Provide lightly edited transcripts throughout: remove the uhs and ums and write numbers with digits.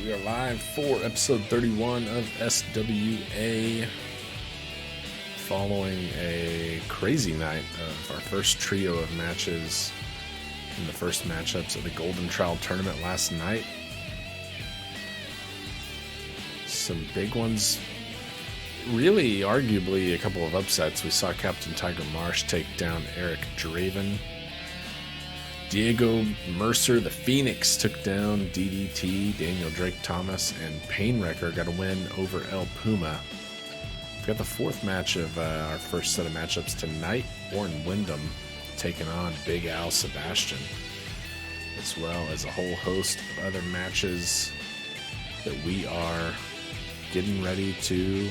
We are live for episode 31 of SWA, following a crazy night of our first trio of matches in the first matchups of the Golden Trial Tournament last night. Some big ones, really arguably a couple of upsets. We saw Captain Tiger Marsh take down Eric Draven. Diego Mercer, the Phoenix, took down DDT, Daniel Drake Thomas, and Painwrecker got a win over El Puma. We've got the fourth match of our first set of matchups tonight. Warren Windham taking on Big Al Sebastian, as well as a whole host of other matches that we are getting ready to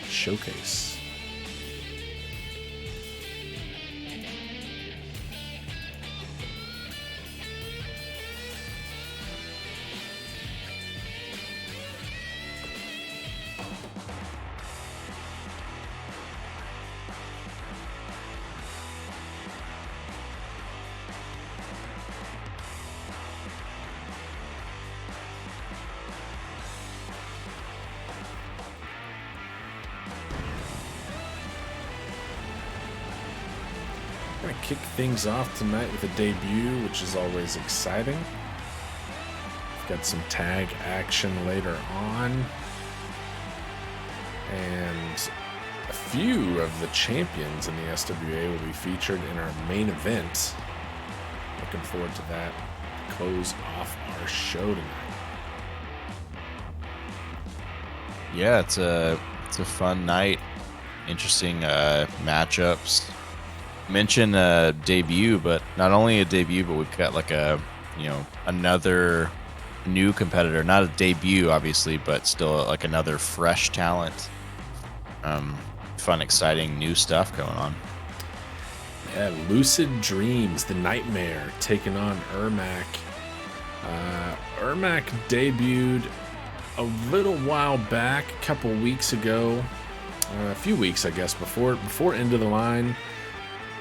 showcase. Gonna kick things off tonight with a debut, which is always exciting. We've got some tag action later on, and a few of the champions in the SWA will be featured in our main event. Looking forward to that. Close off our show tonight. Yeah, it's a fun night. Interesting matchups. Mention a debut, but not only a debut, but we've got like another new competitor. Not a debut, obviously, but still like another fresh talent. Fun, exciting new stuff going on. Yeah, Lucid Dreams, the Nightmare, taking on Ermac. Ermac debuted a little while back, a couple weeks ago, a few weeks, I guess, before End of the Line.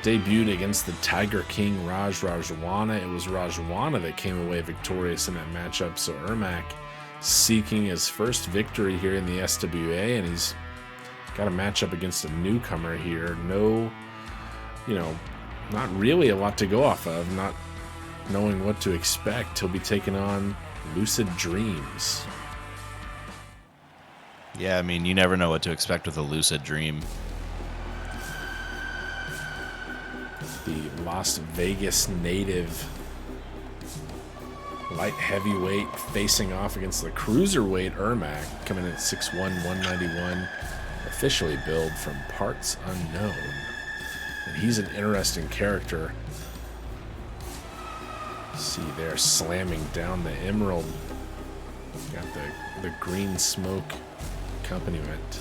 Debuted against the Tiger King Raj Rajwana. It was Rajwana that came away victorious in that matchup. So Ermac seeking his first victory here in the SWA, and he's got a matchup against a newcomer here. No, not really a lot to go off of. Not knowing what to expect. He'll be taking on Lucid Dreams. Yeah, I mean, you never know what to expect with a Lucid Dream. The Las Vegas native light heavyweight facing off against the cruiserweight Ermac, coming in at 6'1", 191, officially billed from Parts Unknown. And he's an interesting character. See there, slamming down the emerald. Got the green smoke accompaniment.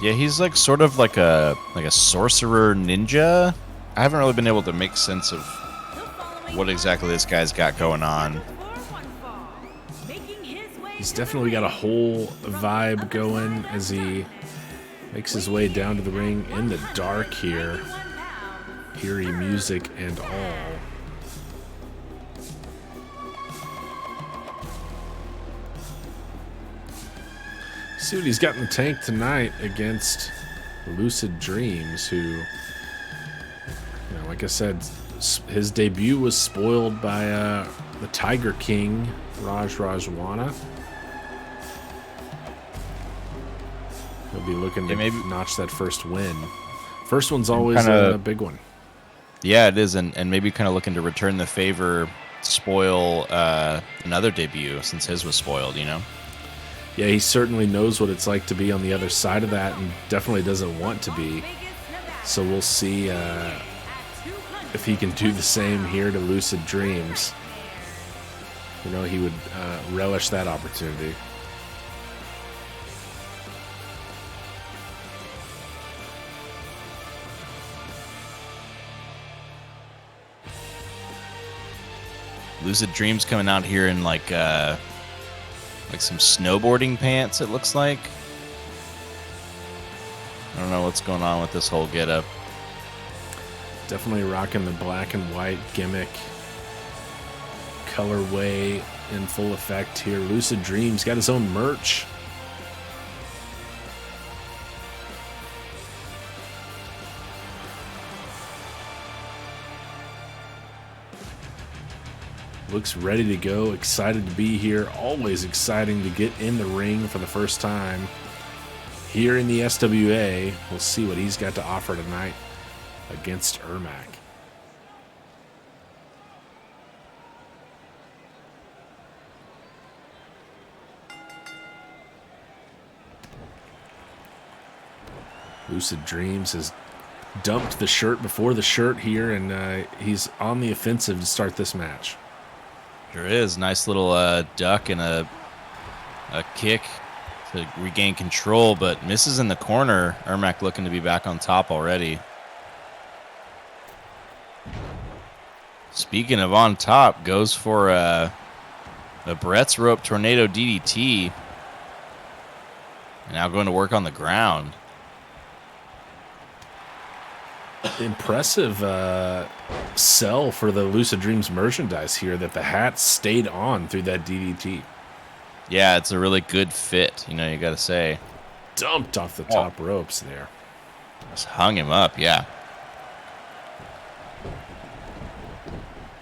Yeah, he's like sort of like a sorcerer ninja. I haven't really been able to make sense of what exactly this guy's got going on. He's definitely got a whole vibe going as he makes his way down to the ring in the dark here. Eerie music and all. See what he's got in the tank tonight against Lucid Dreams, who, like I said, his debut was spoiled by the Tiger King, Raj Rajwana. He'll be looking to maybe notch that first win. First one's always a big one. Yeah, it is, and maybe kind of looking to return the favor, spoil another debut since his was spoiled, Yeah, he certainly knows what it's like to be on the other side of that, and definitely doesn't want to be. So we'll see if he can do the same here to Lucid Dreams. He would relish that opportunity. Lucid Dreams coming out here in like some snowboarding pants, it looks like. I don't know what's going on with this whole getup. Definitely rocking the black and white gimmick colorway in full effect here. Lucid Dreams got his own merch. Looks ready to go, excited to be here. Always exciting to get in the ring for the first time here in the SWA. We'll see what he's got to offer tonight against Ermac. Lucid Dreams has dumped the shirt before the shirt here, and he's on the offensive to start this match. There is. Nice little duck and a kick to regain control, but misses in the corner. Ermac looking to be back on top already. Speaking of on top, goes for a Brett's Rope Tornado DDT. And now going to work on the ground. Impressive sell for the Lucid Dreams merchandise here, that the hat stayed on through that DDT. Yeah, it's a really good fit, you know, you got to say. Dumped off the top ropes there. Just hung him up, yeah.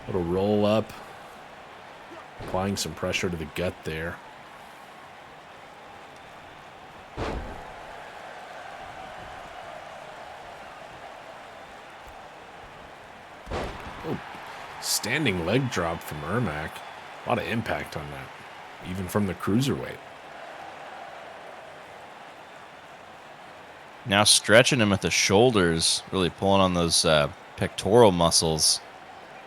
Little roll up. Applying some pressure to the gut there. Oh, standing leg drop from Ermac. A lot of impact on that, even from the cruiserweight. Now stretching him at the shoulders, really pulling on those pectoral muscles.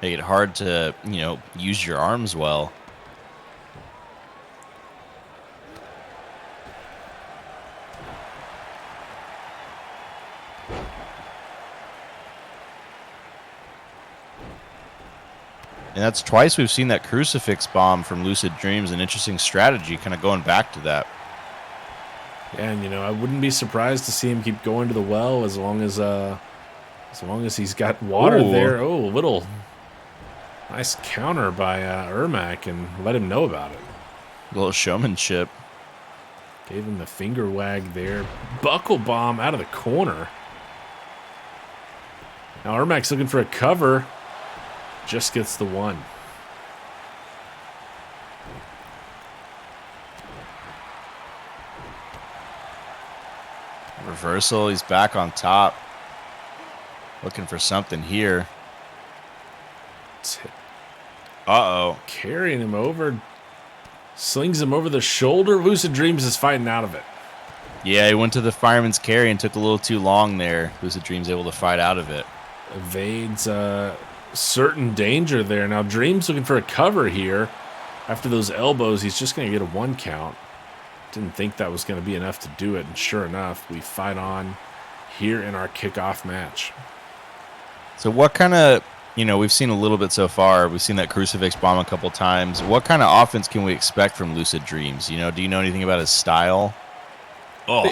Make it hard to, you know, use your arms well. And that's twice we've seen that crucifix bomb from Lucid Dreams. An interesting strategy, kind of going back to that. Yeah, and you know, I wouldn't be surprised to see him keep going to the well as long as he's got water there. Oh, little nice counter by Ermac, and let him know about it. A little showmanship. Gave him the finger wag there. Buckle bomb out of the corner. Now Ermac's looking for a cover. Just gets the one. Reversal, he's back on top. Looking for something here. Uh-oh. Carrying him over. Slings him over the shoulder. Lucid Dreams is fighting out of it. Yeah, he went to the fireman's carry and took a little too long there. Lucid Dreams able to fight out of it. Evades certain danger there. Now Dreams looking for a cover here. After those elbows, he's just going to get a 1 count. Didn't think that was going to be enough to do it, and sure enough, we fight on here in our kickoff match. So what kind of, you know, we've seen a little bit so far. We've seen that crucifix bomb a couple times. What kind of offense can we expect from Lucid Dreams? You know, do you know anything about his style? Oh,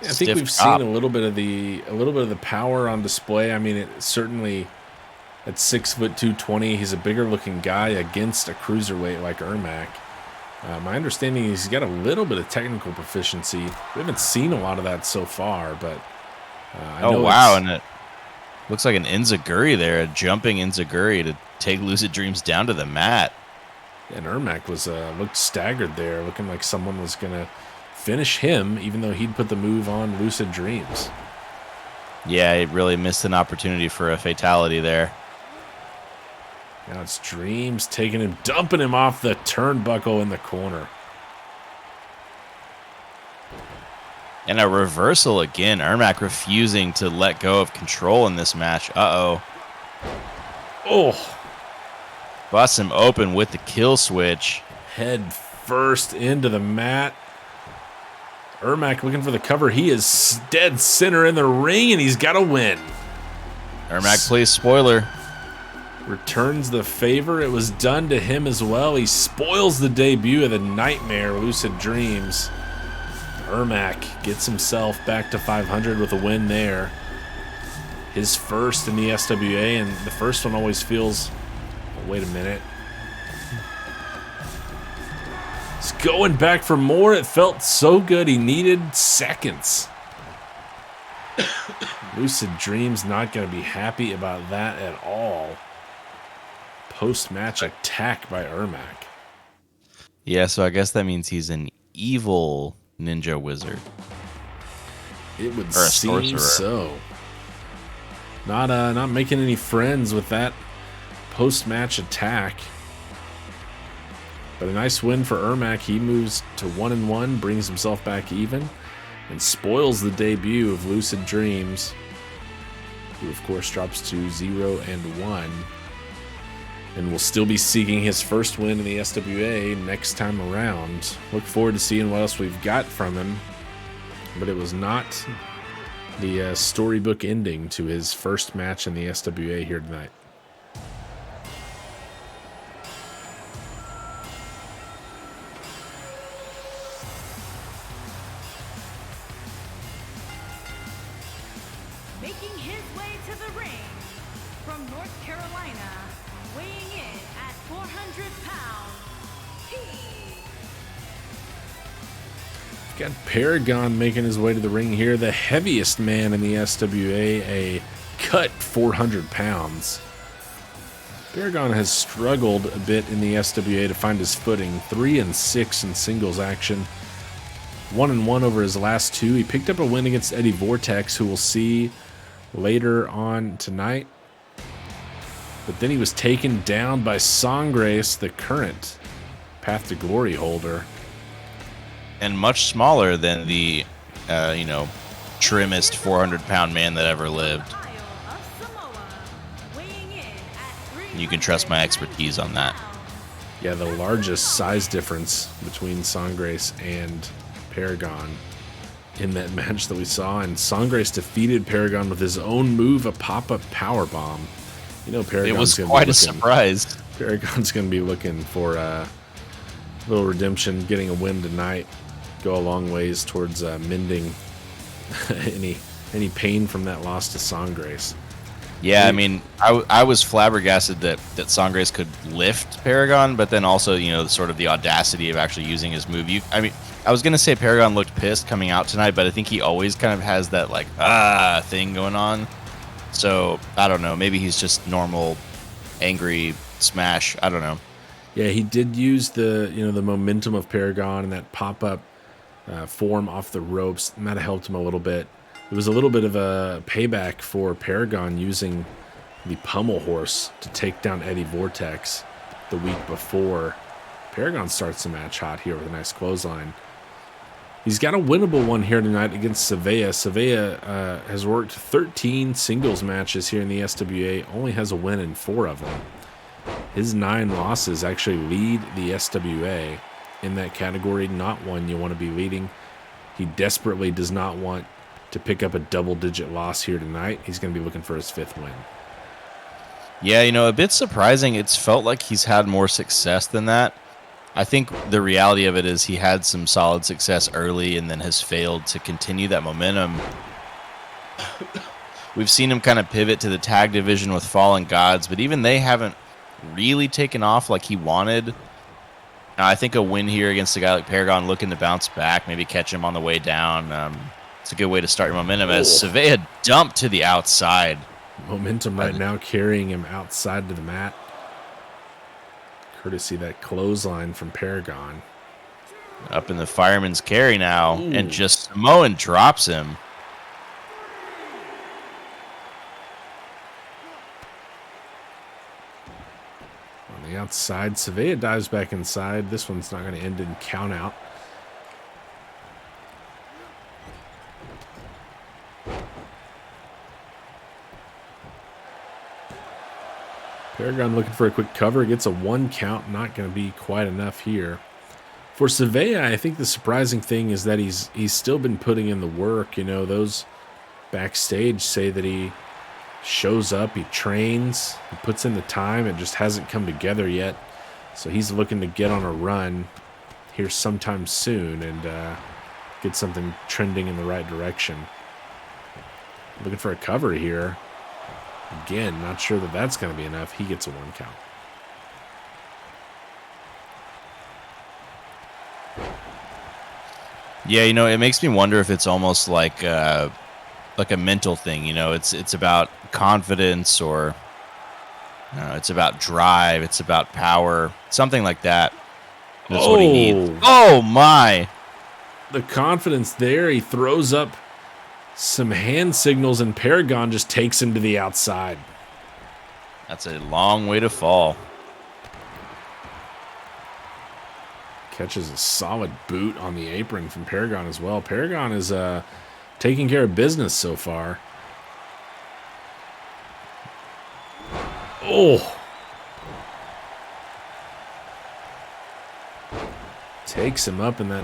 I think we've seen a little bit of the power on display. I mean, it certainly at 6 foot 220, he's a bigger looking guy against a cruiserweight like Ermac. My understanding is he's got a little bit of technical proficiency. We haven't seen a lot of that so far, but I know wow, and it looks like an enziguri there, a jumping enziguri to take Lucid Dreams down to the mat. And Ermac was looked staggered there, looking like someone was going to finish him, even though he'd put the move on Lucid Dreams. Yeah, he really missed an opportunity for a fatality there. Now it's Dreams taking him, dumping him off the turnbuckle in the corner. And a reversal again. Ermac refusing to let go of control in this match. Uh-oh. Oh. Busts him open with the kill switch. Head first into the mat. Ermac looking for the cover. He is dead center in the ring, and he's got a win. Ermac plays spoiler. Returns the favor. It was done to him as well. He spoils the debut of the Nightmare Lucid Dreams. Ermac gets himself back to 500 with a win there. His first in the SWA, and the first one always feels... Oh, wait a minute. He's going back for more. It felt so good. He needed seconds. Lucid Dreams not going to be happy about that at all. Post-match attack by Ermac. Yeah, so I guess that means he's an evil ninja wizard. It would Or a seem sorcerer. so. Not making any friends with that post-match attack. But a nice win for Ermac. He moves to 1-1, brings himself back even, and spoils the debut of Lucid Dreams, who of course drops to 0-1, and will still be seeking his first win in the SWA next time around. Look forward to seeing what else we've got from him, but it was not the storybook ending to his first match in the SWA here tonight. Making his way to the ring from North Carolina, weighing in at 400 pounds, Got Paragon making his way to the ring here, the heaviest man in the SWA, a cut 400 pounds. Paragon has struggled a bit in the SWA to find his footing, 3-6 in singles action, 1-1 over his last two. He picked up a win against Eddie Vortex, who we'll see later on tonight. But then he was taken down by Songgrace, the current Path to Glory holder. And much smaller than the, trimmest 400-pound man that ever lived. of Samoa, weighing in at You can trust my expertise on that. Yeah, the largest size difference between Songgrace and Paragon in that match that we saw. And Songgrace defeated Paragon with his own move, a pop-up power bomb. You know, Paragon's It was gonna quite be a looking, surprise. Paragon's going to be looking for a little redemption, getting a win tonight. Go a long ways towards mending any pain from that loss to Songgrace. Yeah, I mean, I was flabbergasted that Songgrace could lift Paragon, but then also, sort of the audacity of actually using his move. I was going to say Paragon looked pissed coming out tonight, but I think he always kind of has that, thing going on. So, I don't know. Maybe he's just normal, angry smash. I don't know. Yeah, he did use the momentum of Paragon and that pop-up form off the ropes, and that helped him a little bit. It was a little bit of a payback for Paragon using the Pummel Horse to take down Eddie Vortex the week before. Paragon starts the match hot here with a nice clothesline. He's got a winnable one here tonight against Savea. Savea has worked 13 singles matches here in the SWA, only has a win in 4 of them. His 9 losses actually lead the SWA in that category, not one you want to be leading. He desperately does not want to pick up a double-digit loss here tonight. He's going to be looking for his 5th win. Yeah, a bit surprising. It's felt like he's had more success than that. I think the reality of it is he had some solid success early and then has failed to continue that momentum. We've seen him kind of pivot to the tag division with Fallen Gods, but even they haven't really taken off like he wanted. Now, I think a win here against a guy like Paragon looking to bounce back, maybe catch him on the way down. It's a good way to start your momentum as Savea dumped to the outside. Momentum right now carrying him outside to the mat. Courtesy that clothesline from Paragon. Up in the fireman's carry now, Ooh. and just Samoan drops him. On the outside, Savea dives back inside. This one's not going to end in count out. Paragon looking for a quick cover. Gets a 1 count. Not going to be quite enough here. For Savea, I think the surprising thing is that he's still been putting in the work. Those backstage say that he shows up, he trains, he puts in the time. It just hasn't come together yet. So he's looking to get on a run here sometime soon and get something trending in the right direction. Looking for a cover here. Again, not sure that that's going to be enough. He gets a 1 count. Yeah, it makes me wonder if it's almost like a mental thing. It's about confidence, or it's about drive, it's about power, something like that. That's what he needs. Oh my! The confidence there. He throws up some hand signals, and Paragon just takes him to the outside. That's a long way to fall. Catches a solid boot on the apron from Paragon as well. Paragon is taking care of business so far. Oh! Takes him up in that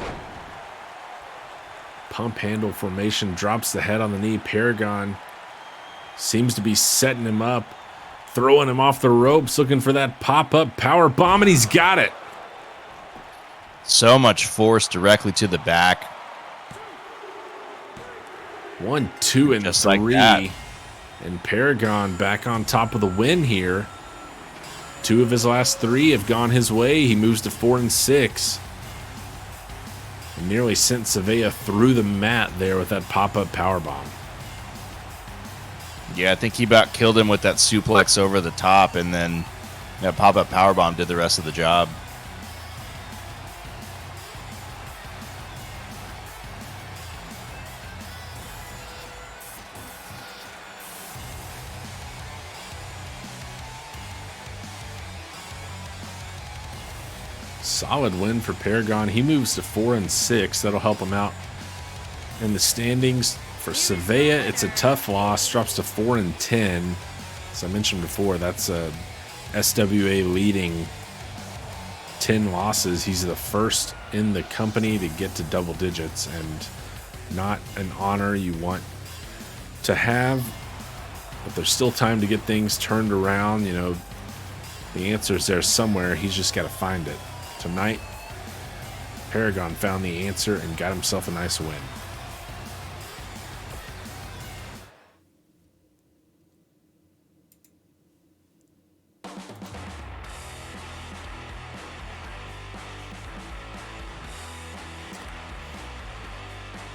pump handle formation, drops the head on the knee. Paragon seems to be setting him up, throwing him off the ropes, looking for that pop-up power bomb, and he's got it. So much force directly to the back. 1, 2, and Just 3. like that. And Paragon back on top of the win here. 2 of his last 3 have gone his way. He moves to 4 and 6. And nearly sent SWA through the mat there with that pop-up powerbomb. Yeah, I think he about killed him with that suplex over the top, and then that pop-up powerbomb did the rest of the job. Solid win for Paragon. He moves to 4 and 6. That'll help him out in the standings. For SWA, it's a tough loss. Drops to 4 and 10. As I mentioned before, that's a SWA leading 10 losses. He's the first in the company to get to double digits, and not an honor you want to have. But there's still time to get things turned around. The answer's there somewhere. He's just got to find it. Tonight, Paragon found the answer and got himself a nice win.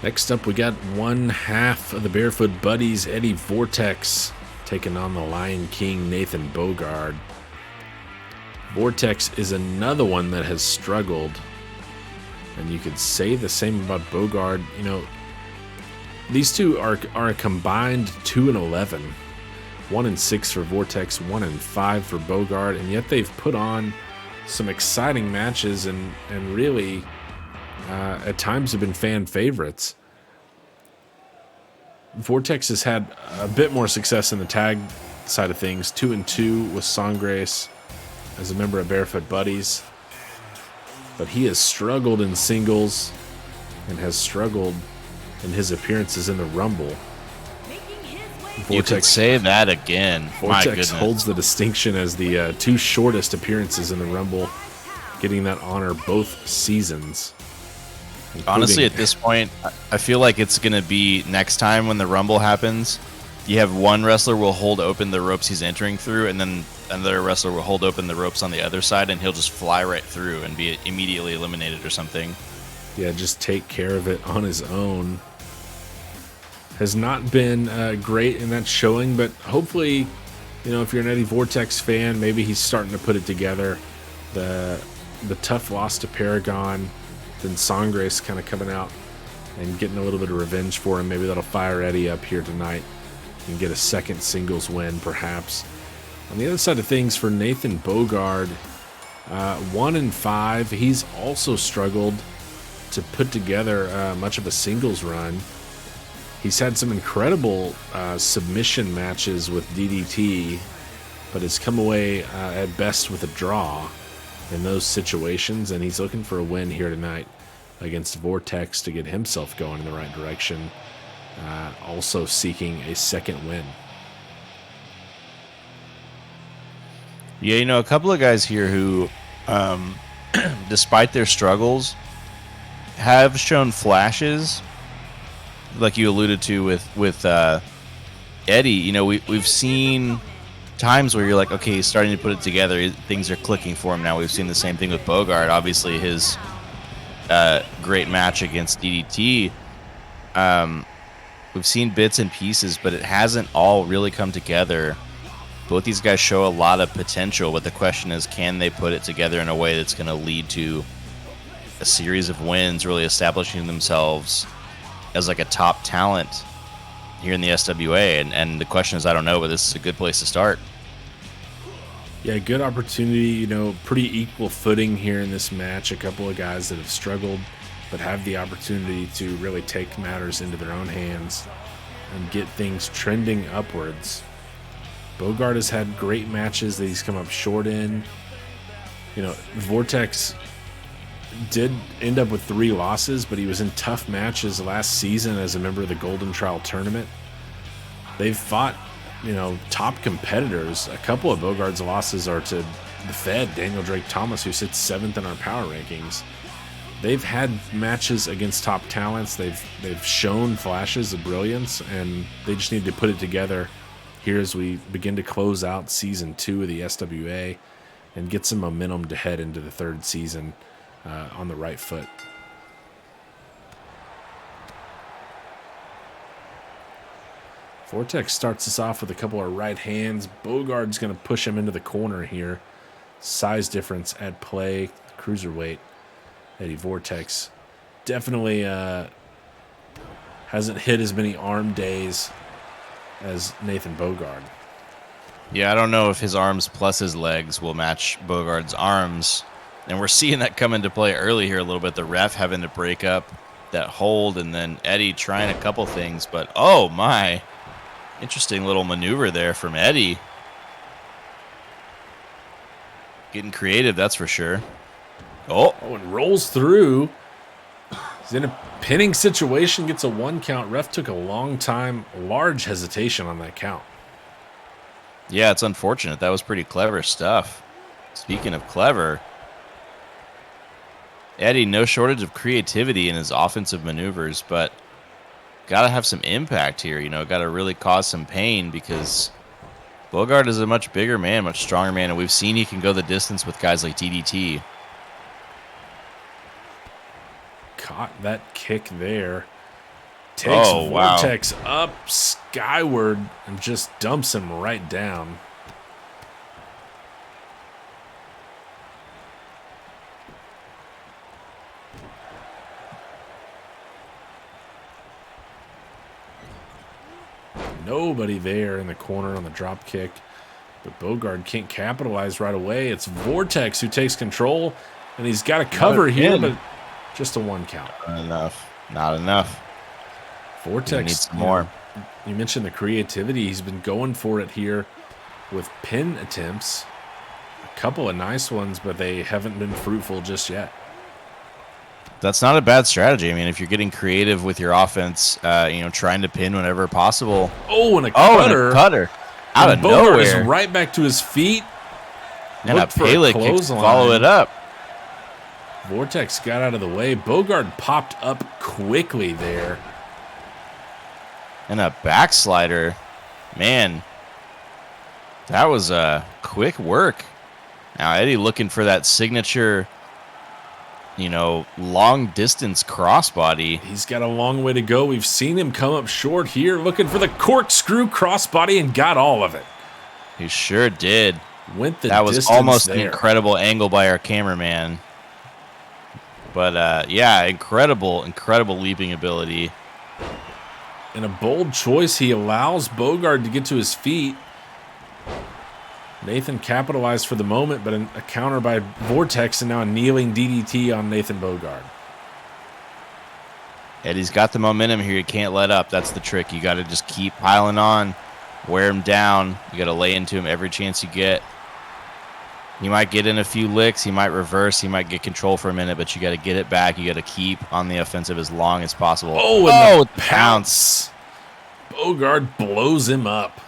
Next up, we got one half of the Barefoot Buddies, Eddie Vortex, taking on the Lion King, Nathan Bogard. Vortex is another one that has struggled, and you could say the same about Bogard. These two are a combined 2 and 11, 1 and 6 for Vortex, 1 and 5 for Bogard, and yet they've put on some exciting matches and really at times have been fan favorites. Vortex has had a bit more success in the tag side of things, 2 and 2 with Sangres as a member of Barefoot Buddies, but he has struggled in singles and has struggled in his appearances in the Rumble. You could say that again. My Vortex goodness. holds the distinction as the 2 shortest appearances in the Rumble, getting that honor both seasons. Honestly, at this point, I feel like it's going to be next time when the Rumble happens, you have one wrestler will hold open the ropes he's entering through, and then another wrestler will hold open the ropes on the other side, and he'll just fly right through and be immediately eliminated or something. Yeah, just take care of it on his own. Has not been great in that showing, but hopefully, if you're an Eddie Vortex fan, maybe he's starting to put it together. The tough loss to Paragon, then Sangres kind of coming out and getting a little bit of revenge for him. Maybe that'll fire Eddie up here tonight and get a second singles win, perhaps. On the other side of things, for Nathan Bogard, 1 and 5, he's also struggled to put together much of a singles run. He's had some incredible submission matches with DDT, but has come away at best with a draw in those situations, and he's looking for a win here tonight against Vortex to get himself going in the right direction, also seeking a second win. Yeah, a couple of guys here who, despite their struggles, have shown flashes, like you alluded to with Eddie. We've seen times where you're like, okay, he's starting to put it together. Things are clicking for him now. We've seen the same thing with Bogard. Obviously, his great match against DDT. We've seen bits and pieces, but it hasn't all really come together. Both these guys show a lot of potential, but the question is, can they put it together in a way that's going to lead to a series of wins, really establishing themselves as like a top talent here in the SWA? And the question is, I don't know, but this is a good place to start. Yeah, good opportunity, pretty equal footing here in this match. A couple of guys that have struggled, but have the opportunity to really take matters into their own hands and get things trending upwards. Bogard has had great matches that he's come up short in. Vortex did end up with 3 losses, but he was in tough matches last season as a member of the Golden Trial Tournament. They've fought, top competitors. A couple of Bogard's losses are to the Fed, Daniel Drake Thomas, who sits 7th in our power rankings. They've had matches against top talents. They've shown flashes of brilliance, and they just need to put it together here as we begin to close out Season 2 of the SWA and get some momentum to head into the 3rd season on the right foot. Vortex starts us off with a couple of right hands. Bogard's going to push him into the corner here. Size difference at play. Cruiserweight. Eddie Vortex definitely hasn't hit as many arm days as Nathan Bogard. Yeah, I don't know if his arms plus his legs will match Bogard's arms. And we're seeing that come into play early here a little bit. The ref having to break up that hold, and then Eddie trying a couple things. But, oh, my. Interesting little maneuver there from Eddie. Getting creative, that's for sure. Oh, and rolls through. He's in a pinning situation, gets a 1 count. Ref took a long time, large hesitation on that count. Yeah, it's unfortunate. That was pretty clever stuff. Speaking of clever, Eddie, no shortage of creativity in his offensive maneuvers, but got to have some impact here. Got to really cause some pain, because Bogard is a much bigger man, much stronger man, and we've seen he can go the distance with guys like DDT. Caught that kick there. Takes Vortex up skyward and just dumps him right down. Nobody there in the corner on the drop kick, but Bogard can't capitalize right away. It's Vortex who takes control, and he's got a cover here, but just a 1 count. Not enough. Vortex needs some more. You mentioned the creativity. He's been going for it here with pin attempts. A couple of nice ones, but they haven't been fruitful just yet. That's not a bad strategy. I mean, if you're getting creative with your offense, trying to pin whenever possible. Oh, and a cutter. Out of nowhere. Is right back to his feet. And a Pele kick to follow it up. Vortex got out of the way. Bogard popped up quickly there. And a backslider. Man, that was quick work. Now Eddie looking for that signature, long distance crossbody. He's got a long way to go. We've seen him come up short here, looking for the corkscrew crossbody, and got all of it. He sure did. That was almost an incredible angle by our cameraman. But incredible leaping ability. And a bold choice. He allows Bogard to get to his feet. Nathan capitalized for the moment, but a counter by Vortex, and now a kneeling DDT on Nathan Bogard. Eddie's got the momentum here. You can't let up. That's the trick. You got to just keep piling on, wear him down. You got to lay into him every chance you get. He might get in a few licks. He might reverse. He might get control for a minute, but you got to get it back. You got to keep on the offensive as long as possible. Oh, pounce. Bogard blows him up.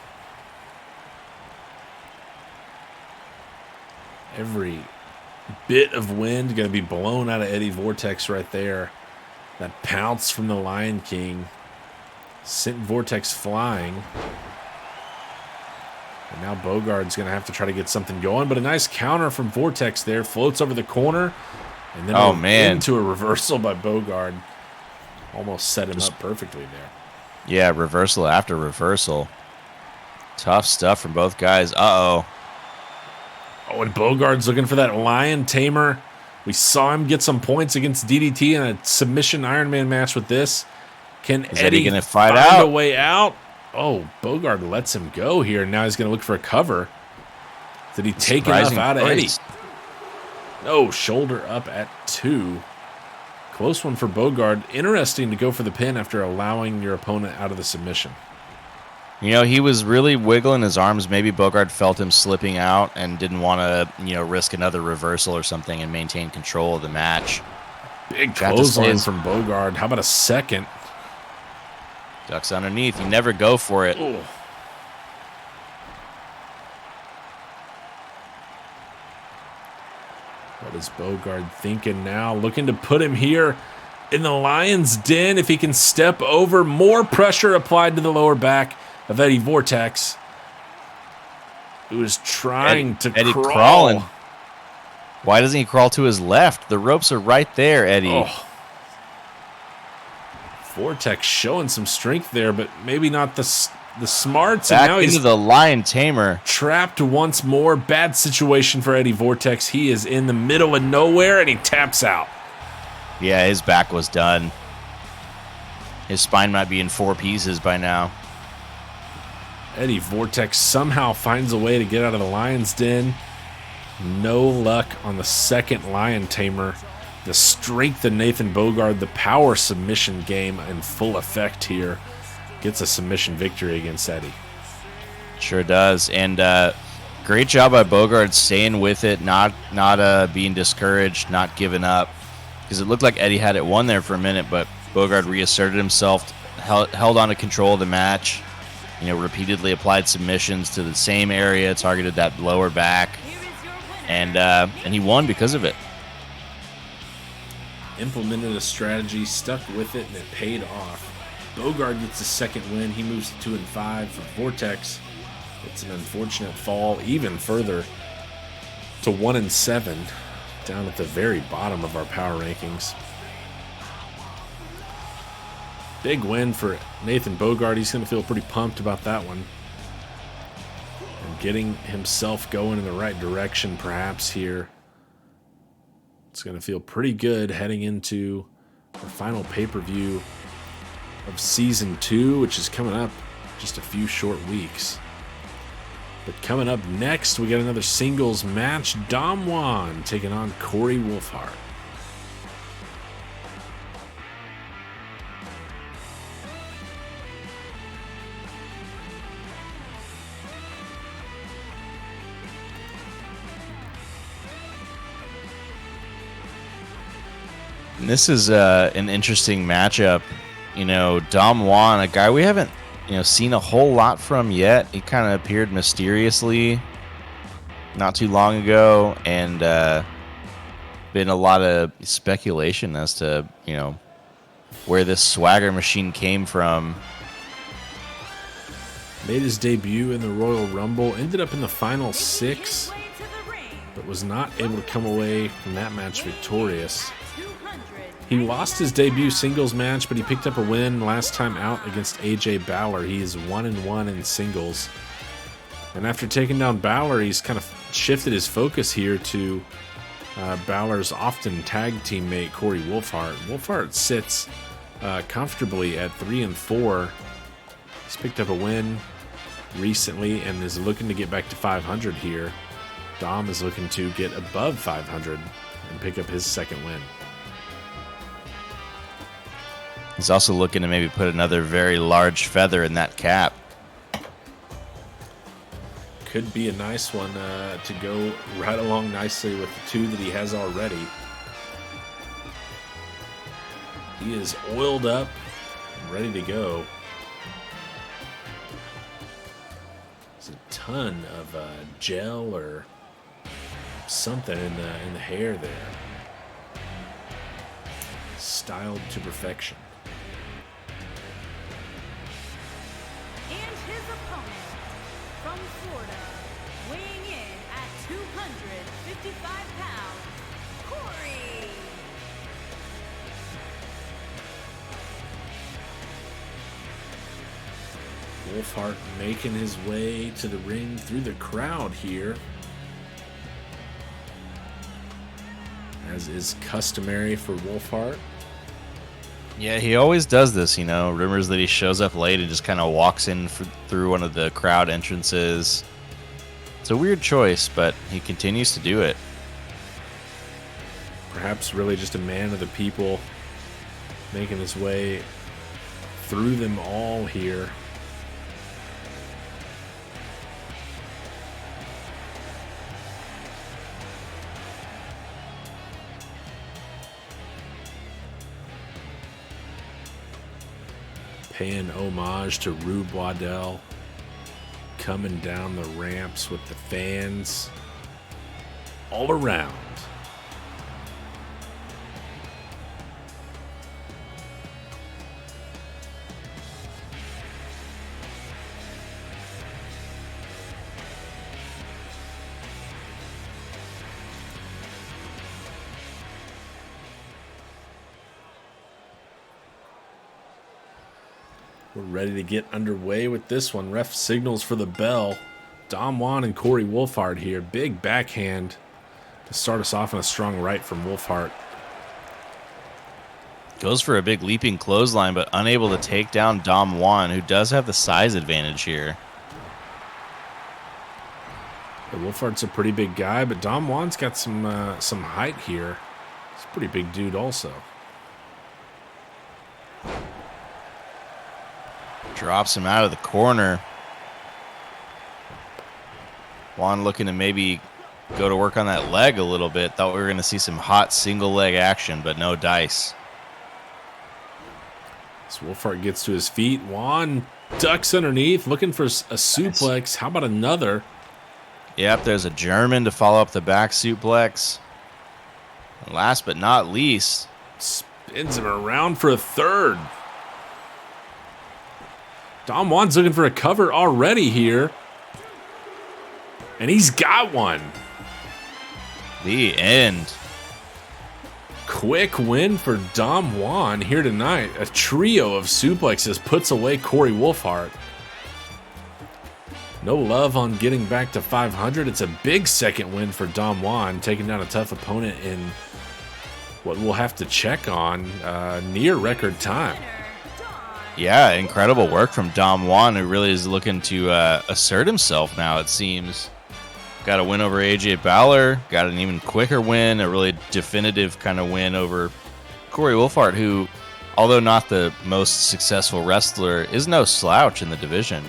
Every bit of wind going to be blown out of Eddie Vortex right there. That pounce from the Lion King sent Vortex flying. And now Bogard's going to have to try to get something going, but a nice counter from Vortex there. Floats over the corner And then Oh, man. into a reversal by Bogard. Almost set him up perfectly there. Yeah, reversal after reversal. Tough stuff from both guys. Uh-oh. Oh, and Bogard's looking for that Lion Tamer. We saw him get some points against DDT in a submission Ironman match with this. Can Is Eddie gonna fight find out? a way out? Oh, Bogard lets him go here. Now he's going to look for a cover. Did he take enough Surprising out of Eddie? choice. No, shoulder up at 2. Close one for Bogard. Interesting to go for the pin after allowing your opponent out of the submission. You know, he was really wiggling his arms. Maybe Bogard felt him slipping out and didn't want to, risk another reversal or something and maintain control of the match. Big Got to clothesline stay- from Bogard. How about a second? Ducks underneath. You never go for it. Oh. What is Bogard thinking now? Looking to put him here in the Lion's Den. If he can step over, more pressure applied to the lower back of Eddie Vortex, who is trying to Eddie crawl. crawling. Why doesn't he crawl to his left? The ropes are right there, Eddie. Oh. Vortex showing some strength there, but maybe not the smarts. Back and now he's into the Lion Tamer. trapped once more. Bad situation for Eddie Vortex. He is in the middle of nowhere, and he taps out. Yeah, his back was done. His spine might be in 4 pieces by now. Eddie Vortex somehow finds a way to get out of the Lion's Den. No luck on the second Lion Tamer. The strength of Nathan Bogard, the power submission game in full effect here. Gets a submission victory against Eddie. Sure does. And great job by Bogard staying with it, not being discouraged, not giving up. Because it looked like Eddie had it won there for a minute, but Bogard reasserted himself, held on to control of the match, repeatedly applied submissions to the same area, targeted that lower back, and he won because of it. Implemented a strategy, stuck with it, and it paid off. Bogard gets his second win. He moves to 2-5 for Vortex. It's an unfortunate fall even further to 1-7, down at the very bottom of our power rankings. Big win for Nathan Bogard. He's going to feel pretty pumped about that one. And getting himself going in the right direction perhaps here. It's going to feel pretty good heading into our final pay-per-view of Season 2, which is coming up just a few short weeks. But coming up next, we got another singles match. Dom Juan taking on Corey Wolfhart. And this is an interesting matchup. Dom Juan, a guy we haven't seen a whole lot from yet. He kind of appeared mysteriously not too long ago, and been a lot of speculation as to where this swagger machine came from. Made his debut in the Royal Rumble, ended up in the final 6, but was not able to come away from that match victorious. He lost his debut singles match, but he picked up a win last time out against AJ Balor. He is 1-1 in singles. And after taking down Balor, he's kind of shifted his focus here to Balor's often tag teammate, Corey Wolfhart. Wolfhart sits comfortably at 3-4. He's picked up a win recently and is looking to get back to 500 here. Dom is looking to get above 500 and pick up his second win. He's also looking to maybe put another very large feather in that cap. Could be a nice one to go right along nicely with the 2 that he has already. He is oiled up and ready to go. There's a ton of gel or something in the hair there. Styled to perfection. And his opponent from Florida, weighing in at 255 pounds, Corey. Wolfhart making his way to the ring through the crowd here, as is customary for Wolfhart. Yeah, he always does this, you know. Rumors that he shows up late and just kind of walks in through one of the crowd entrances. It's a weird choice, but he continues to do it. Perhaps really just a man of the people, making his way through them all here. Paying homage to Rube Waddell, coming down the ramps with the fans all around. We're ready to get underway with this one. Ref signals for the bell. Dom Juan and Corey Wolfhart here. Big backhand to start us off on a strong right from Wolfhart. Goes for a big leaping clothesline, but unable to take down Dom Juan, who does have the size advantage here. Yeah, Wolfhart's a pretty big guy, but Dom Juan's got some height here. He's a pretty big dude also. Drops him out of the corner. Juan looking to maybe go to work on that leg a little bit. Thought we were going to see some hot single leg action, but no dice. As Wolfhart gets to his feet, Juan ducks underneath, looking for a suplex. How about another? Yep, there's a German to follow up the back suplex. And last but not least, Spins him around for a third. Dom Juan's looking for a cover already here. And he's got one. the end. Quick win for Dom Juan here tonight. A trio of suplexes puts away Corey Wolfhart. No love on getting back to 500. It's a big second win for Dom Juan, taking down a tough opponent in what we'll have to check on near record time. Yeah, incredible work from Dom Juan, who really is looking to assert himself now, it seems. Got a win over AJ Balor, got an even quicker win, a really definitive kind of win over Corey Wolfhart, who, although not the most successful wrestler, is no slouch in the division.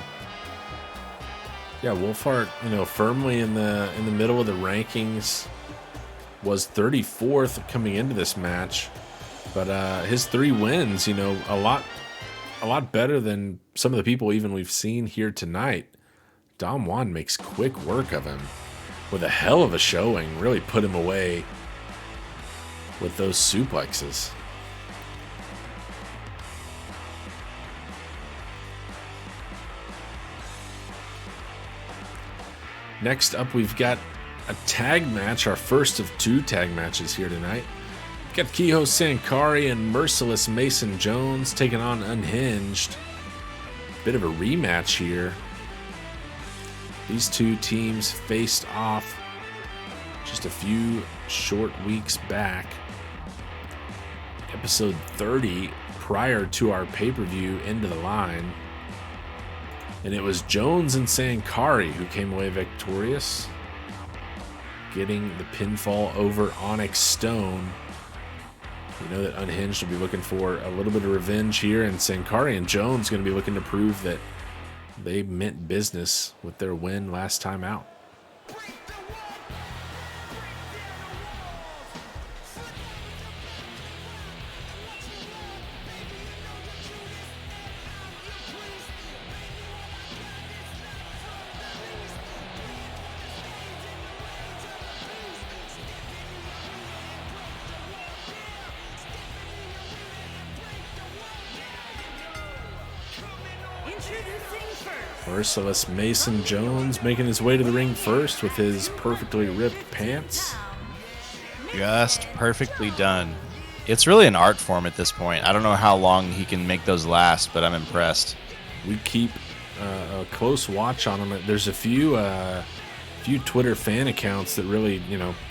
Yeah, Wolfhart, firmly in the middle of the rankings, was 34th coming into this match, but his 3 wins, a lot better than some of the people even we've seen here tonight. Dom Juan makes quick work of him with a hell of a showing. Really put him away with those suplexes. Next up, we've got a tag match, our first of 2 tag matches here tonight. We've got Kiho Sankari and Merciless Mason Jones taking on Unhinged. Bit of a rematch here. These 2 teams faced off just a few short weeks back. Episode 30, prior to our pay-per-view End of the Line. And it was Jones and Sankari who came away victorious, getting the pinfall over Onyx Stone. You know that Unhinged will be looking for a little bit of revenge here, and Sankari and Jones going to be looking to prove that they meant business with their win last time out. Merciless Mason Jones making his way to the ring first with his perfectly ripped pants. Just perfectly done. It's really an art form at this point. I don't know how long he can make those last, but I'm impressed. We keep a close watch on him. There's a few Twitter fan accounts that really,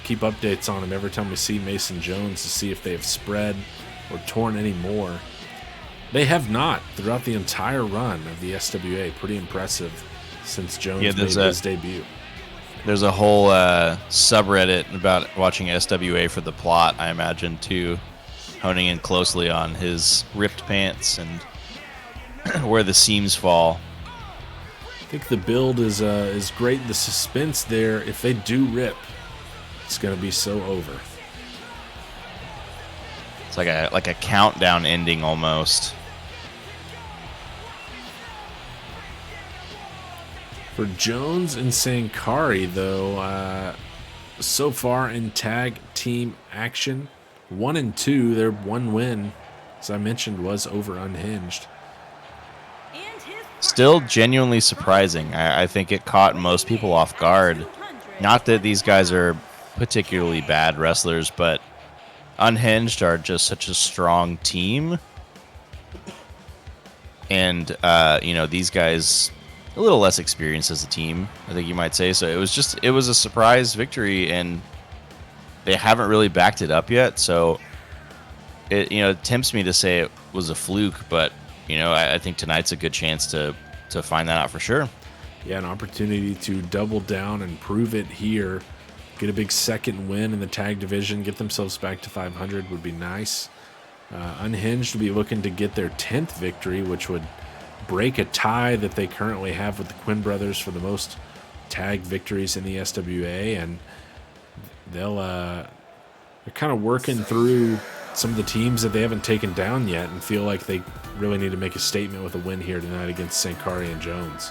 keep updates on him every time we see Mason Jones to see if they have spread or torn any more. They have not throughout the entire run of the SWA. Pretty impressive since Jones made his debut. There's a whole subreddit about watching SWA for the plot, I imagine, too, honing in closely on his ripped pants and where the seams fall. I think the build is great. The suspense there, if they do rip, it's going to be so over. It's like a countdown ending almost. For Jones and Sankari, though, so far in tag team action, 1 and 2, their one win, as I mentioned, was over Unhinged. Still genuinely surprising. I think it caught most people off guard. Not that these guys are particularly bad wrestlers, but Unhinged are just such a strong team. And, these guys a little less experienced as a team, I think you might say. So it was a surprise victory, and they haven't really backed it up yet. So it tempts me to say it was a fluke, but I think tonight's a good chance to find that out for sure. Yeah, an opportunity to double down and prove it here. Get a big second win in the tag division, get themselves back to 500 would be nice. Unhinged will be looking to get their 10th victory, which would break a tie that they currently have with the Quinn brothers for the most tag victories in the SWA, and they're kind of working through some of the teams that they haven't taken down yet and feel like they really need to make a statement with a win here tonight against Sankari and Jones.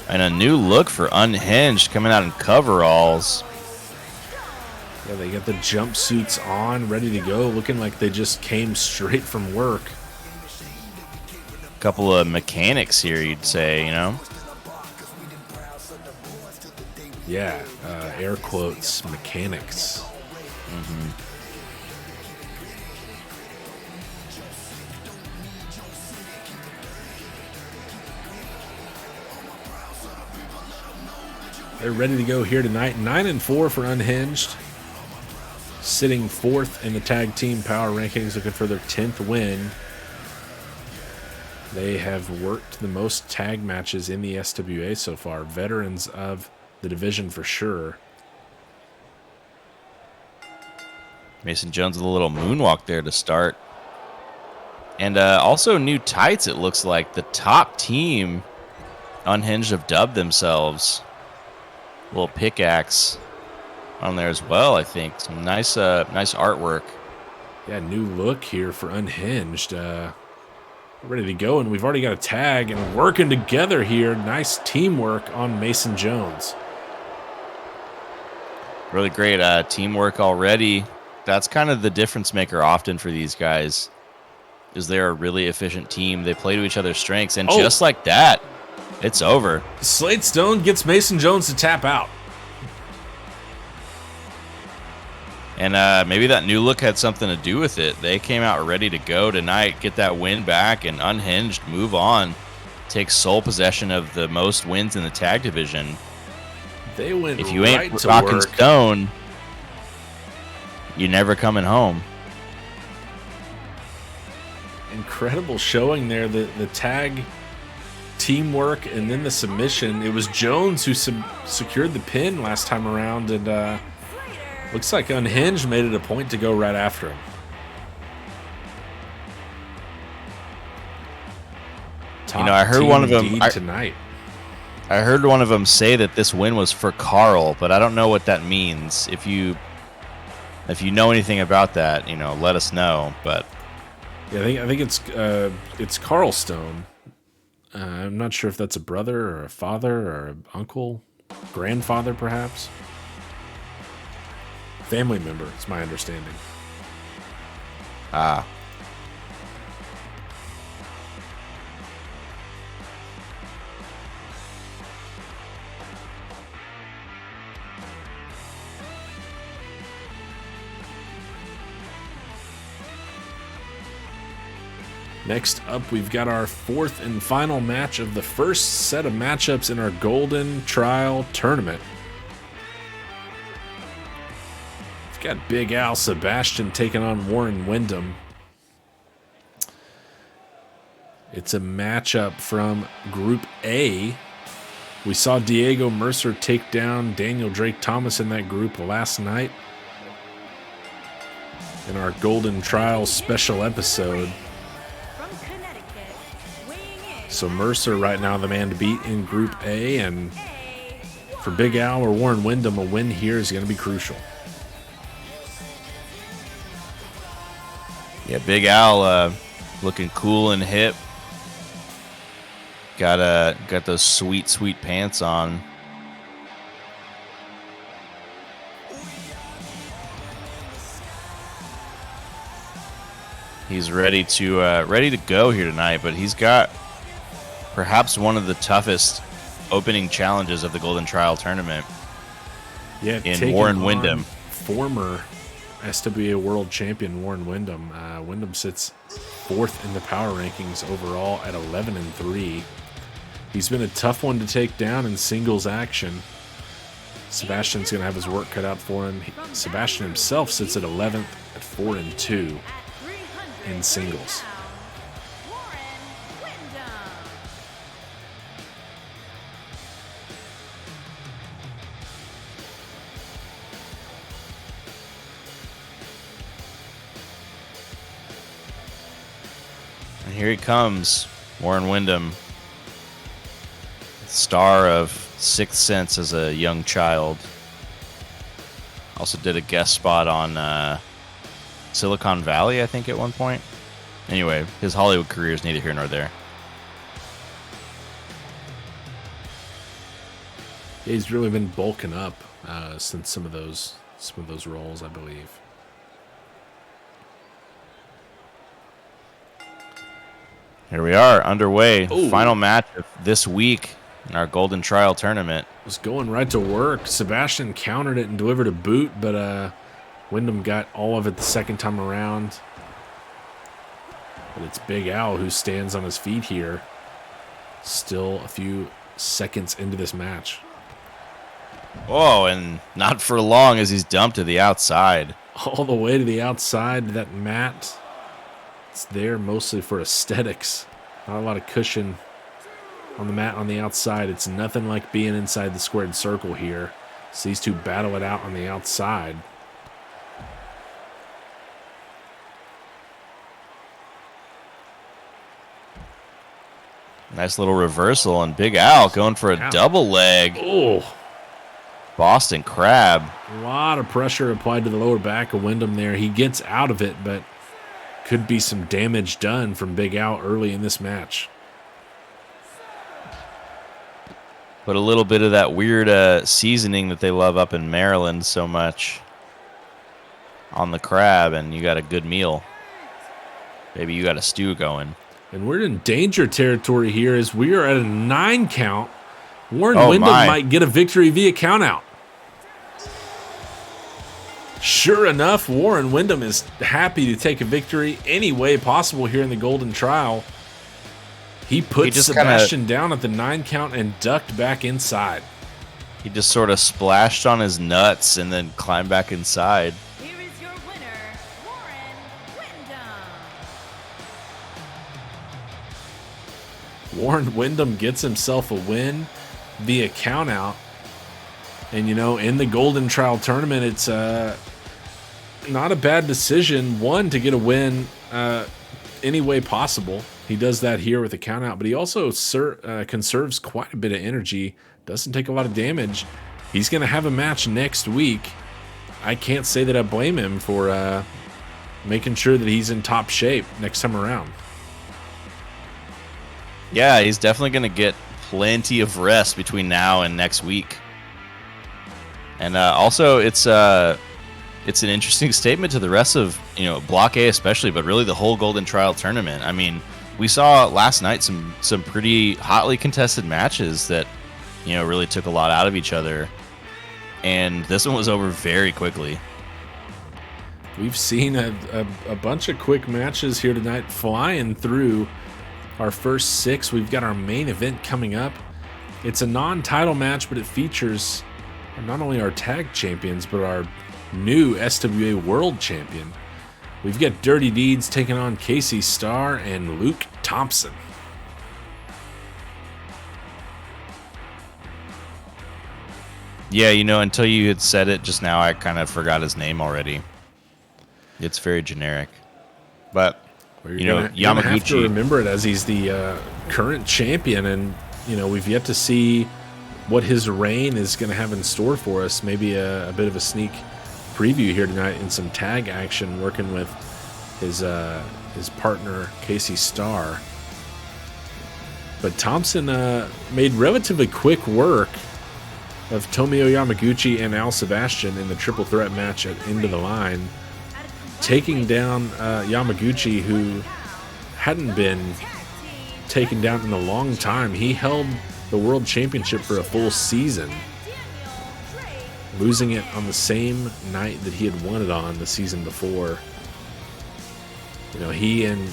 And a new look for Unhinged coming out in coveralls. Yeah, they got the jumpsuits on, ready to go, looking like they just came straight from work. Couple of mechanics here, you'd say, Yeah, air quotes, mechanics. Mm-hmm. They're ready to go here tonight. 9 and 4 for Unhinged. Sitting 4th in the tag team power rankings, looking for their 10th win. They have worked the most tag matches in the SWA so far. Veterans of the division for sure. Mason Jones with a little moonwalk there to start. And also new tights, it looks like. The top team, Unhinged, have dubbed themselves. A little pickaxe on there as well, I think. Some nice artwork. Yeah, new look here for Unhinged. Ready to go, and we've already got a tag and working together here. Nice teamwork on Mason Jones. Really great teamwork already. That's kind of the difference maker often for these guys, is they're a really efficient team. They play to each other's strengths, and just like that, it's over. Slade Stone gets Mason Jones to tap out. And maybe that new look had something to do with it. They came out ready to go tonight, get that win back, and Unhinged move on. Take sole possession of the most wins in the tag division. They went if you right ain't to rocking work. Stone, you're never coming home. Incredible showing there. The tag teamwork and then the submission. It was Jones who secured the pin last time around, and looks like Unhinged made it a point to go right after him. I heard one of them tonight. I heard one of them say that this win was for Carl, but I don't know what that means. If you know anything about that, let us know. But yeah, I think it's Carl Stone. I'm not sure if that's a brother or a father or an uncle, grandfather perhaps. Family member, it's my understanding. Ah. Next up, we've got our fourth and final match of the first set of matchups in our Golden Trial Tournament. We've got Big Al Sebastian taking on Warren Windham. It's a matchup from Group A. We saw Diego Mercer take down Daniel Drake Thomas in that group last night in our Golden Trial special episode. So Mercer right now the man to beat in Group A, and for Big Al or Warren Windham, a win here is going to be crucial. Yeah, Big Al looking cool and hip. Got those sweet pants on. He's ready to go here tonight, but he's got perhaps one of the toughest opening challenges of the Golden Trial Tournament. Yeah, in Warren Windham, former SWA World Champion Warren Windham. Windham sits fourth in the power rankings overall at 11-3. He's been a tough one to take down in singles action. Sebastian's going to have his work cut out for him. Sebastian himself sits at 11th at 4-2 in singles. And here he comes, Warren Windham, star of Sixth Sense as a young child. Also did a guest spot on Silicon Valley, I think, at one point. Anyway, his Hollywood career is neither here nor there. Yeah, he's really been bulking up since some of those roles, I believe. Here we are, underway. Ooh. Final match of this week in our Golden Trial Tournament. Was going right to work. Sebastian countered it and delivered a boot, but Windham got all of it the second time around. But it's Big Al who stands on his feet here. Still a few seconds into this match. Oh, and not for long as he's dumped to the outside. All the way to the outside, that mat. It's there mostly for aesthetics. Not a lot of cushion on the mat on the outside. It's nothing like being inside the squared circle here. So these two battle it out on the outside. Nice little reversal, and Big Al going for a double leg. Oh, Boston Crab. a lot of pressure applied to the lower back of Windham there. He gets out of it, but could be some damage done from Big Al early in this match. Put a little bit of that weird seasoning that they love up in Maryland so much on the crab, and you got a good meal. Maybe you got a stew going. And we're in danger territory here as we are at a 9 count. Warren Windham might get a victory via countout. Sure enough, Warren Windham is happy to take a victory any way possible here in the Golden Trial. He put Sebastian down at the 9 count and ducked back inside. He just sort of splashed on his nuts and then climbed back inside. Here is your winner, Warren Windham. Warren Windham gets himself a win via countout. And, you know, in the Golden Trial Tournament, it's not a bad decision, one, to get a win any way possible. He does that here with a countout, but he also conserves quite a bit of energy, doesn't take a lot of damage. He's going to have a match next week. I can't say that I blame him for making sure that he's in top shape next time around. Yeah, he's definitely going to get plenty of rest between now and next week. And also, it's an interesting statement to the rest of, Block A especially, but really the whole Golden Trial Tournament. I mean, we saw last night some pretty hotly contested matches that, really took a lot out of each other. And this one was over very quickly. We've seen a bunch of quick matches here tonight, flying through our first 6. We've got our main event coming up. It's a non-title match, but it features not only our tag champions, but our new SWA World Champion. We've got Dirty Deeds taking on Casey Starr and Luke Thompson. Yeah, until you had said it just now, I kind of forgot his name already. It's very generic. But, You're Yamaguchi. gonna have to remember it as he's the current champion, and, we've yet to see what his reign is going to have in store for us. Maybe a bit of a sneak preview here tonight in some tag action, working with his partner, Casey Starr. But Thompson made relatively quick work of Tomio Yamaguchi and Al Sebastian in the triple threat match at End of the Line, taking down Yamaguchi, who hadn't been taken down in a long time. He held the World Championship for a full season, losing it on the same night that he had won it on the season before. He and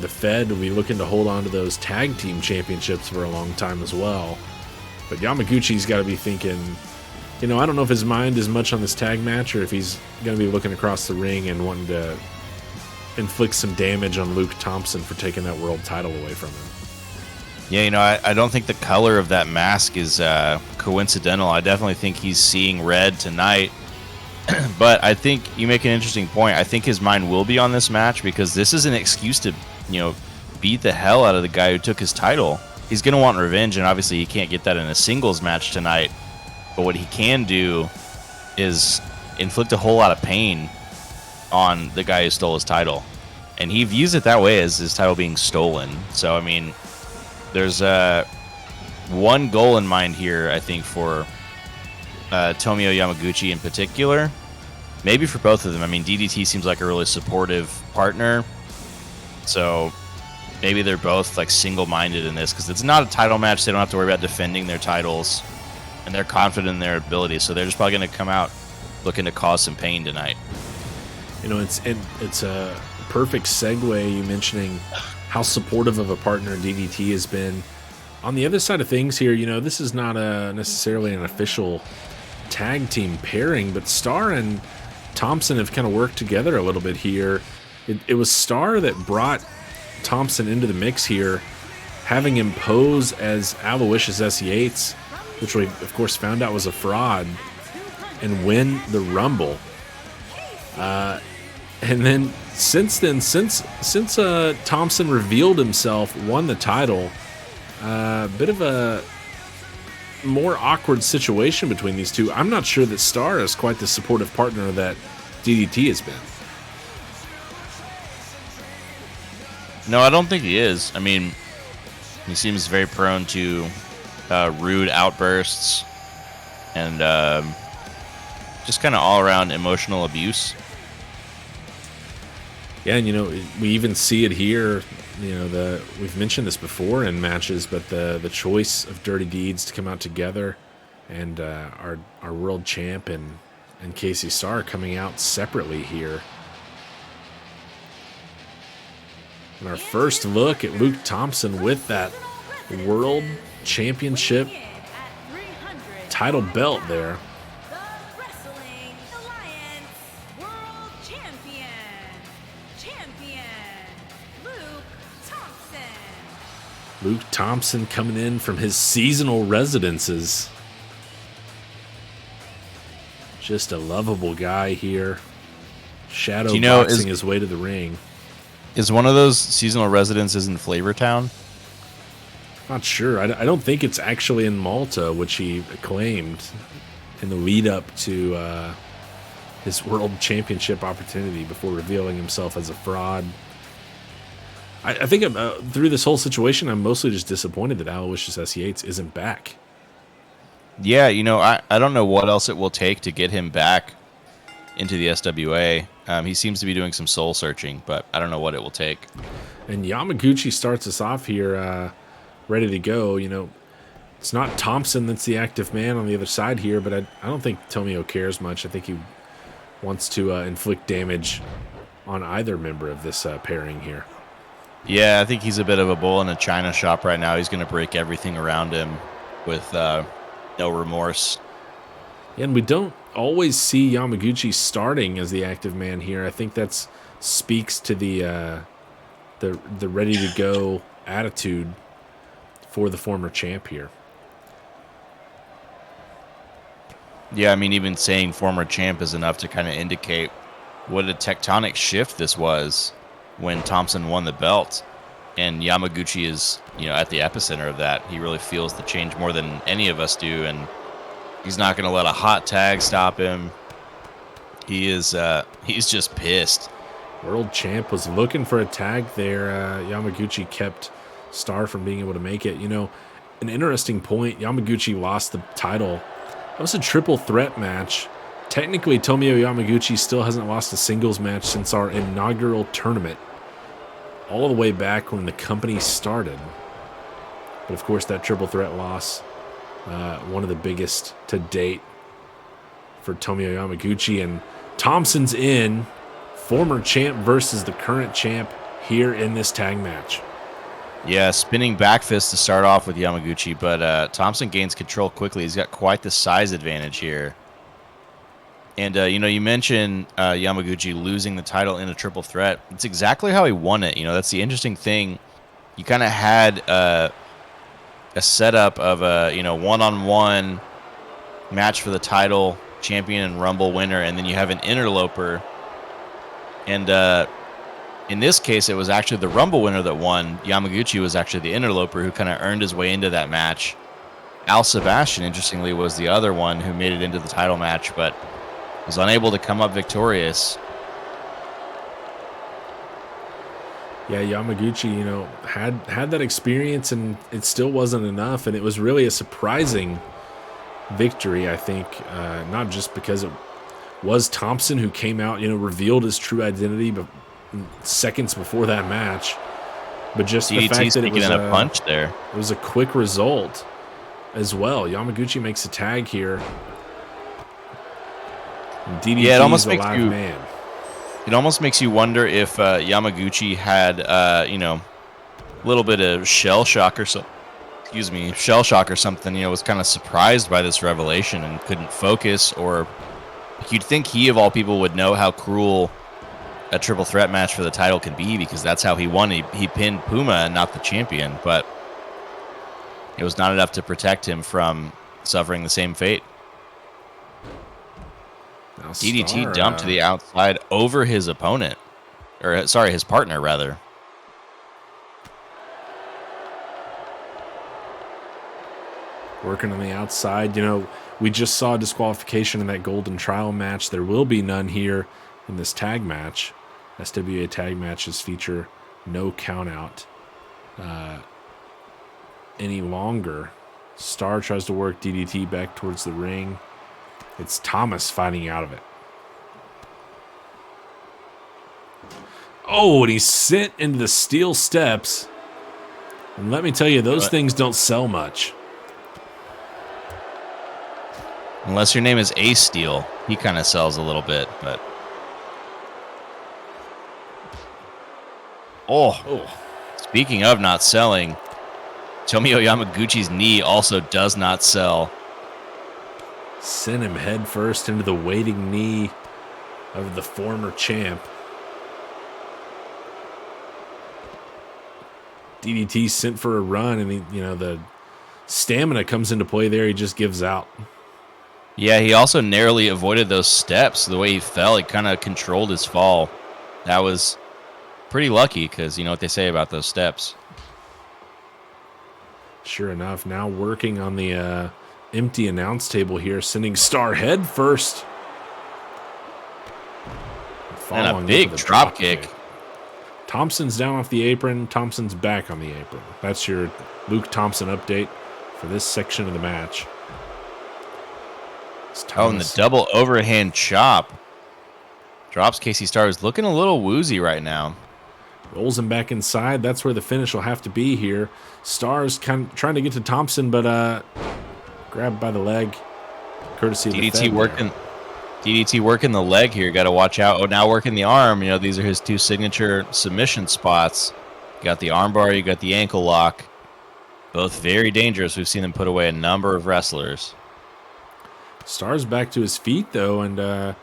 the Fed will be looking to hold on to those tag team championships for a long time as well. But Yamaguchi's got to be thinking, I don't know if his mind is much on this tag match, or if he's going to be looking across the ring and wanting to inflict some damage on Luke Thompson for taking that world title away from him. Yeah, I don't think the color of that mask is coincidental. I definitely think he's seeing red tonight. But I think you make an interesting point. I think his mind will be on this match, because this is an excuse to, beat the hell out of the guy who took his title. He's going to want revenge, and obviously he can't get that in a singles match tonight. But what he can do is inflict a whole lot of pain on the guy who stole his title. And he views it that way, as his title being stolen. So, there's one goal in mind here, I think, for Tomio Yamaguchi in particular. Maybe for both of them. DDT seems like a really supportive partner. So maybe they're both single-minded in this, because it's not a title match. They don't have to worry about defending their titles, and they're confident in their ability. So they're just probably going to come out looking to cause some pain tonight. It's a perfect segue, you mentioning how supportive of a partner DDT has been. On the other side of things here, this is not necessarily an official tag team pairing, but Starr and Thompson have kind of worked together a little bit here. It was Starr that brought Thompson into the mix here, having him pose as Aloysius S. Yates, which we of course found out was a fraud, and win the Rumble. And then since Thompson revealed himself, won the title, a bit of a more awkward situation between these two. I'm not sure that Starr is quite the supportive partner that DDT has been. No, I don't think he is. He seems very prone to rude outbursts and just kind of all-around emotional abuse. Yeah, and we even see it here. We've mentioned this before in matches, but the choice of Dirty Deeds to come out together, and our world champ and Casey Starr coming out separately here. And our first look at Luke Thompson with that world championship title belt there. The Wrestling Alliance World Champion, Luke Thompson. Luke Thompson coming in from his seasonal residences. Just a lovable guy here. Shadow boxing his way to the ring. Is one of those seasonal residences in Flavortown? Not sure. I don't think it's actually in Malta, which he claimed in the lead up to his world championship opportunity before revealing himself as a fraud. I think through this whole situation, I'm mostly just disappointed that Aloysius S. Yates isn't back. Yeah, I don't know what else it will take to get him back into the SWA. He seems to be doing some soul searching, but I don't know what it will take. And Yamaguchi starts us off here ready to go. It's not Thompson that's the active man on the other side here, but I don't think Tomio cares much. I think he wants to inflict damage on either member of this pairing here. Yeah, I think he's a bit of a bull in a china shop right now. He's going to break everything around him with no remorse. And we don't always see Yamaguchi starting as the active man here. I think that speaks to the ready to go attitude for the former champ here. Yeah, I mean, even saying former champ is enough to kind of indicate what a tectonic shift this was when Thompson won the belt. And Yamaguchi is, at the epicenter of that. He really feels the change more than any of us do, and he's not going to let a hot tag stop him. He's just pissed. World champ was looking for a tag there. Yamaguchi kept Star from being able to make it. An interesting point, Yamaguchi lost the title. That was a triple threat match. Technically, Tomoyo Yamaguchi still hasn't lost a singles match since our inaugural tournament, all the way back when the company started. But of course, that triple threat loss, one of the biggest to date for Tomoyo Yamaguchi. And Thompson's in, former champ versus the current champ here in this tag match. Yeah, spinning back fist to start off with Yamaguchi, but Thompson gains control quickly. He's got quite the size advantage here. And, you mentioned Yamaguchi losing the title in a triple threat. It's exactly how he won it. That's the interesting thing. You kind of had a setup of a, one-on-one match for the title, champion and Rumble winner, and then you have an interloper. And in this case, it was actually the Rumble winner that won. Yamaguchi was actually the interloper who kind of earned his way into that match. Al Sebastian, interestingly, was the other one who made it into the title match, but was unable to come up victorious. Yeah, Yamaguchi, had that experience, and it still wasn't enough, and it was really a surprising victory, I think, not just because it was Thompson who came out, revealed his true identity but seconds before that match, but just the fact that it was a punch there. It was a quick result as well. Yamaguchi makes a tag here. DDT it almost is a makes live man. It almost makes you wonder if Yamaguchi had, a little bit of shell shock or something. Was kind of surprised by this revelation and couldn't focus, or you'd think he, of all people, would know how cruel a triple threat match for the title can be, because that's how he won. He pinned Puma and not the champion, but it was not enough to protect him from suffering the same fate. Now DDT dumped to the outside over his opponent. Or, sorry, his partner, rather. Working on the outside. We just saw disqualification in that Golden Trial match. There will be none here in this tag match. SWA tag matches feature no countout any longer. Star tries to work DDT back towards the ring. It's Thomas fighting out of it. Oh, and he's sent into the steel steps. And let me tell you, those things don't sell much. Unless your name is Ace Steel, he kind of sells a little bit, but... Oh. Speaking of not selling, Tomoyo Yamaguchi's knee also does not sell. Sent him head first into the waiting knee of the former champ. DDT sent for a run, and the stamina comes into play there. He just gives out. Yeah, he also narrowly avoided those steps. The way he fell, he kind of controlled his fall. That was pretty lucky, because you know what they say about those steps. Sure enough, now working on the empty announce table here, sending Star head first. And a big drop kick. Thompson's down off the apron. Thompson's back on the apron. That's your Luke Thompson update for this section of the match. Oh, and the double overhand chop. Drops Casey Star, who's looking a little woozy right now. Rolls him back inside. That's where the finish will have to be here. Star's kind of trying to get to Thompson, but grabbed by the leg. Courtesy of the DDT working. DDT working the leg here. Got to watch out. Oh, now working the arm. You know, these are his 2 signature submission spots. You got the armbar. You got the ankle lock. Both very dangerous. We've seen them put away a number of wrestlers. Star's back to his feet, though, and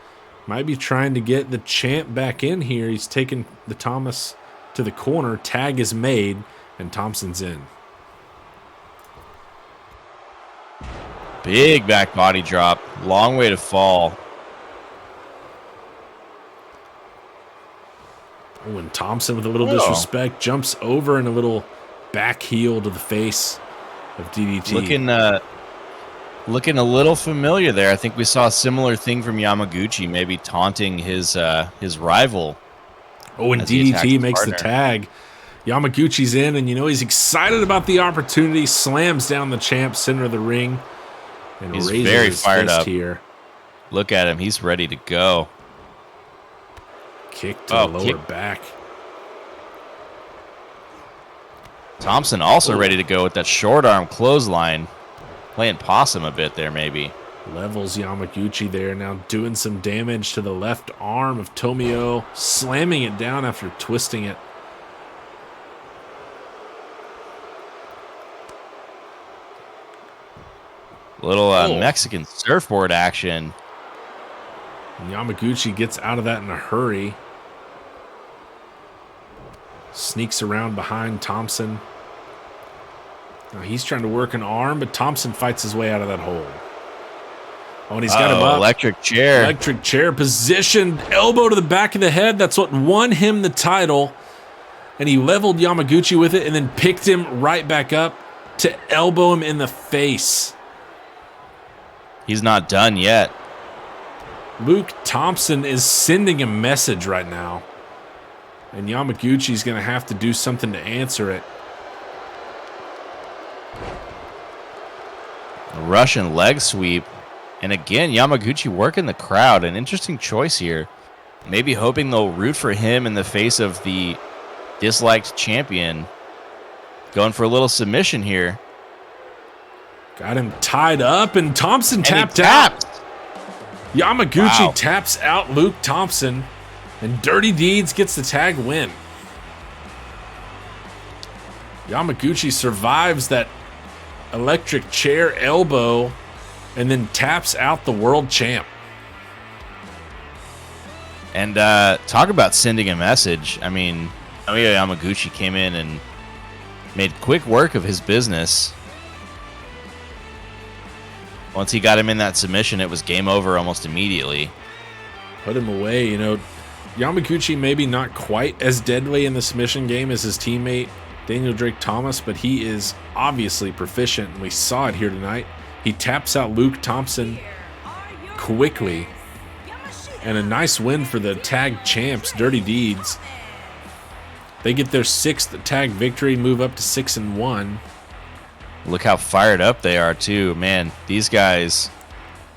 might be trying to get the champ back in here. He's taking the Thomas to the corner. Tag is made, and Thompson's in. Big back body drop. Long way to fall. Oh, and Thompson, with a little disrespect, jumps over and a little back heel to the face of DDT. Looking a little familiar there. I think we saw a similar thing from Yamaguchi, maybe taunting his rival. Oh, and DDT makes the tag. Yamaguchi's in, and you know he's excited about the opportunity. Slams down the champ, center of the ring, and he's raises very his fired fist up here. Look at him. He's ready to go. Kick to the lower back. Thompson also ready to go with that short arm clothesline. Playing possum a bit there, maybe. Levels Yamaguchi there, now doing some damage to the left arm of Tomio, slamming it down after twisting it. Little Mexican surfboard action. And Yamaguchi gets out of that in a hurry. Sneaks around behind Thompson. Now he's trying to work an arm, but Thompson fights his way out of that hole. Oh, and he's got him up. Electric chair. Electric chair positioned. Elbow to the back of the head. That's what won him the title. And he leveled Yamaguchi with it and then picked him right back up to elbow him in the face. He's not done yet. Luke Thompson is sending a message right now. And Yamaguchi's going to have to do something to answer it. A Russian leg sweep. And again, Yamaguchi working the crowd. An interesting choice here. Maybe hoping they'll root for him in the face of the disliked champion. Going for a little submission here. Got him tied up, and Thompson tapped out. Yamaguchi taps out Luke Thompson, and Dirty Deeds gets the tag win. Yamaguchi survives that electric chair elbow and then taps out the world champ. And talk about sending a message. I mean, Yamaguchi came in and made quick work of his business. Once he got him in that submission, it was game over almost immediately. Put him away. You know, Yamaguchi maybe not quite as deadly in the submission game as his teammate Daniel Drake Thomas, but he is obviously proficient, and we saw it here tonight. He taps out Luke Thompson quickly, and a nice win for the tag champs, Dirty Deeds. They get their 6th tag victory, move up to 6-1. Look how fired up they are, too. Man, these guys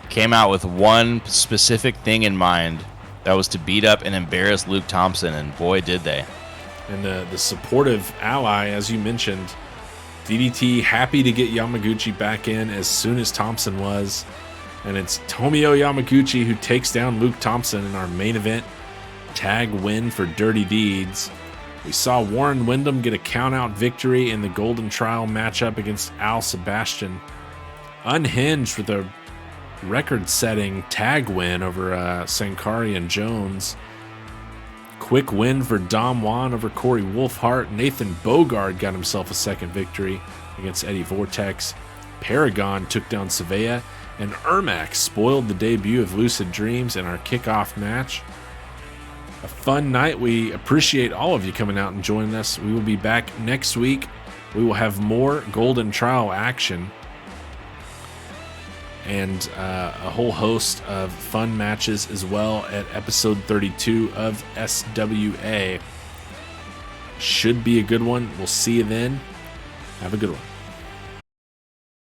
came out with one specific thing in mind. That was to beat up and embarrass Luke Thompson, and boy, did they. And the supportive ally, as you mentioned, DDT happy to get Yamaguchi back in as soon as Thompson was. And it's Tomio Yamaguchi who takes down Luke Thompson in our main event tag win for Dirty Deeds. We saw Warren Windham get a count-out victory in the Golden Trial matchup against Al Sebastian. Unhinged with a record-setting tag win over Sankari and Jones. Quick win for Dom Juan over Corey Wolfhart. Nathan Bogard got himself a 2nd victory against Eddie Vortex. Paragon took down Savea. And Ermac spoiled the debut of Lucid Dreams in our kickoff match. A fun night. We appreciate all of you coming out and joining us. We will be back next week. We will have more Golden Trial action and a whole host of fun matches as well at episode 32 of SWA. Should be a good one. We'll see you then. Have a good one.